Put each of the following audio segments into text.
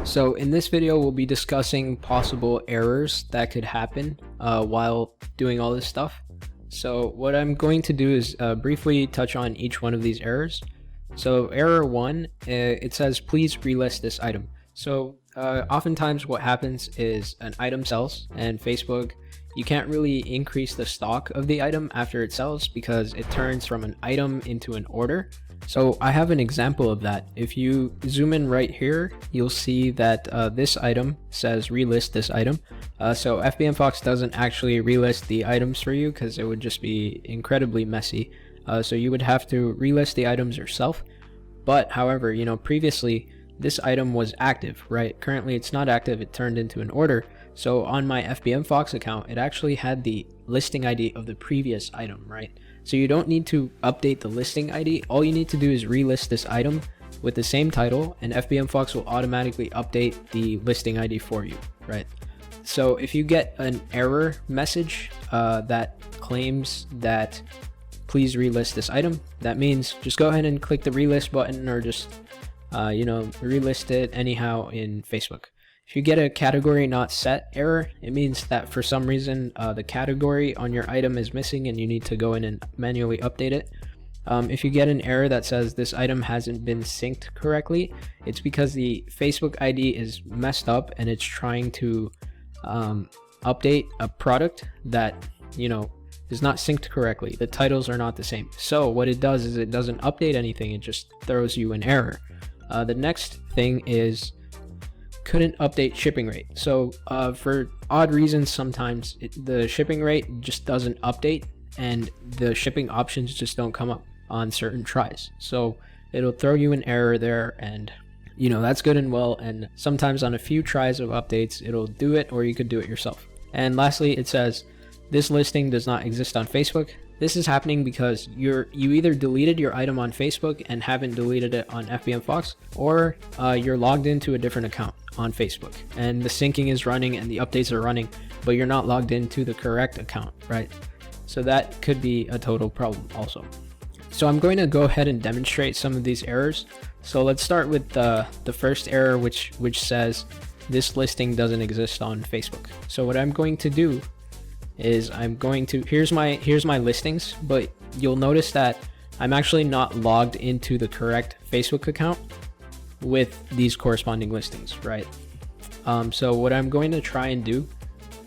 So in this video, we'll be discussing possible errors that could happen while doing all this stuff. So what I'm going to do is briefly touch on each one of these errors. So error 1, it says, please relist this item. So oftentimes what happens is an item sells, and Facebook, you can't really increase the stock of the item after it sells because it turns from an item into an order. So I have an example of that. If you zoom in right here, you'll see that this item says relist this item. So Fbmfox doesn't actually relist the items for you because it would just be incredibly messy. So you would have to relist the items yourself. But however, previously this item was active, right? Currently it's not active, it turned into an order. So on my Fbmfox account, it actually had the listing ID of the previous item, right? So you don't need to update the listing ID. All you need to do is relist this item with the same title, and Fbmfox will automatically update the listing ID for you, right? So if you get an error message that claims that please relist this item, that means just go ahead and click the relist button, or just relist it anyhow in Facebook. If you get a category not set error, it means that for some reason the category on your item is missing and you need to go in and manually update it. If you get an error that says this item hasn't been synced correctly, it's because the Facebook ID is messed up and it's trying to update a product that is not synced correctly. The titles are not the same. So what it does is it doesn't update anything, it just throws you an error. The next thing is couldn't update shipping rate. So for odd reasons, sometimes the shipping rate just doesn't update and the shipping options just don't come up on certain tries. So it'll throw you an error there, and that's good and well, and sometimes on a few tries of updates it'll do it, or you could do it yourself. And lastly, it says this listing does not exist on Facebook. This is happening because you either deleted your item on Facebook and haven't deleted it on Fbmfox, or you're logged into a different account on Facebook and the syncing is running and the updates are running, but you're not logged into the correct account, right? So that could be a total problem also. So I'm going to go ahead and demonstrate some of these errors. So let's start with the first error, which says this listing doesn't exist on Facebook. So what I'm going to do is here's my listings, but you'll notice that I'm actually not logged into the correct Facebook account with these corresponding listings, right? So what I'm going to try and do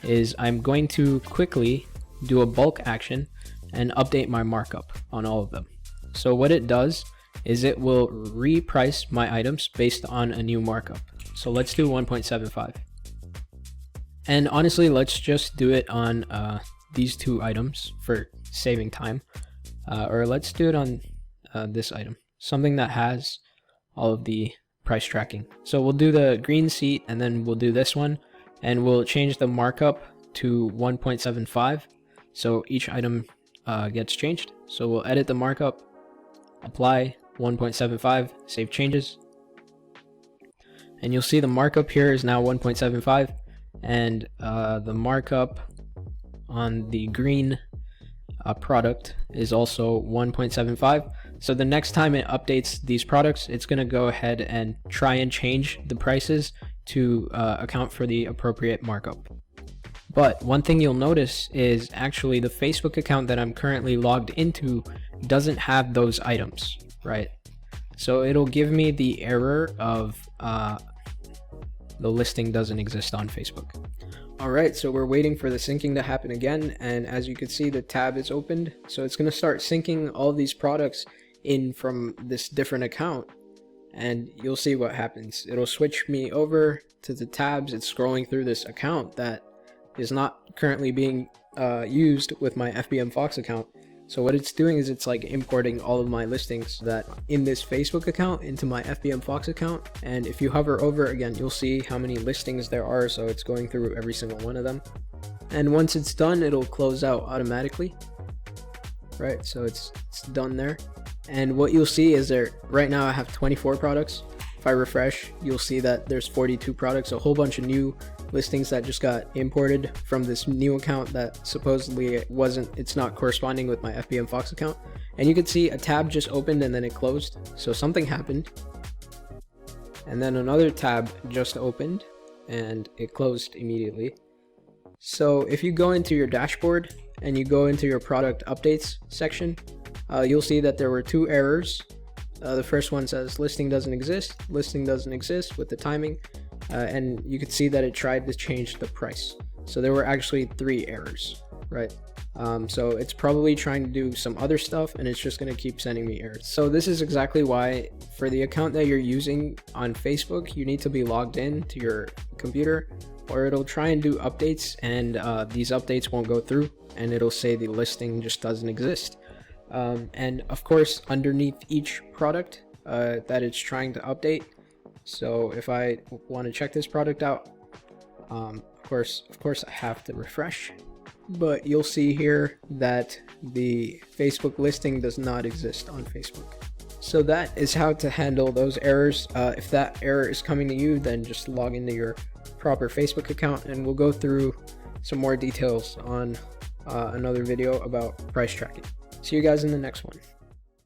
is I'm going to quickly do a bulk action and update my markup on all of them. So what it does is it will reprice my items based on a new markup. So let's do 1.75. And honestly, let's just do it on these two items for saving time. Or let's do it on this item, something that has all of the price tracking. So we'll do the green seat, and then we'll do this one, and we'll change the markup to 1.75. So each item gets changed. So we'll edit the markup, apply 1.75, save changes. And you'll see the markup here is now 1.75. And the markup on the green product is also 1.75. So the next time it updates these products, it's going to go ahead and try and change the prices to account for the appropriate markup. But one thing you'll notice is actually the Facebook account that I'm currently logged into doesn't have those items, right? So it'll give me the error of the listing doesn't exist on Facebook. Alright, so we're waiting for the syncing to happen again, and as you can see, the tab is opened. So it's going to start syncing all these products in from this different account, and you'll see what happens. It'll switch me over to the tabs. It's scrolling through this account that is not currently being used with my Fbmfox account. So what it's doing is it's like importing all of my listings that in this Facebook account into my Fbmfox account. And if you hover over again, you'll see how many listings there are. So it's going through every single one of them. And once it's done, it'll close out automatically. Right, so it's done there. And what you'll see is right now I have 24 products. If I refresh, you'll see that there's 42 products, a whole bunch of new listings that just got imported from this new account that supposedly it's not corresponding with my Fbmfox account. And you can see a tab just opened and then it closed. So something happened. And then another tab just opened and it closed immediately. So if you go into your dashboard and you go into your product updates section, you'll see that there were 2 errors. The first one says listing doesn't exist with the timing, and you could see that it tried to change the price. So there were actually 3 errors, right? So it's probably trying to do some other stuff and it's just going to keep sending me errors. So this is exactly why for the account that you're using on Facebook, you need to be logged in to your computer, or it'll try and do updates and these updates won't go through and it'll say the listing just doesn't exist. And of course, underneath each product that it's trying to update. So if I want to check this product out, of course I have to refresh. But you'll see here that the Facebook listing does not exist on Facebook. So that is how to handle those errors. If that error is coming to you, then just log into your proper Facebook account and we'll go through some more details on another video about price tracking. See you guys in the next one.